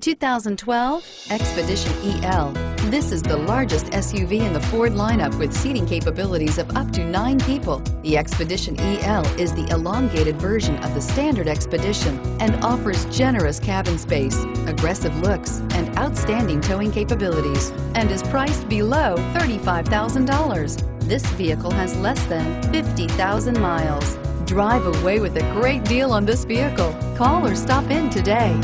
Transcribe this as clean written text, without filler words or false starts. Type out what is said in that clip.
2012 Expedition EL. This is the largest SUV in the Ford lineup with seating capabilities of up to 9 people. The Expedition EL is the elongated version of the standard Expedition and offers generous cabin space, aggressive looks, and outstanding towing capabilities, and is priced below $35,000. This vehicle has less than 50,000 miles. Drive away with a great deal on this vehicle. Call or stop in today.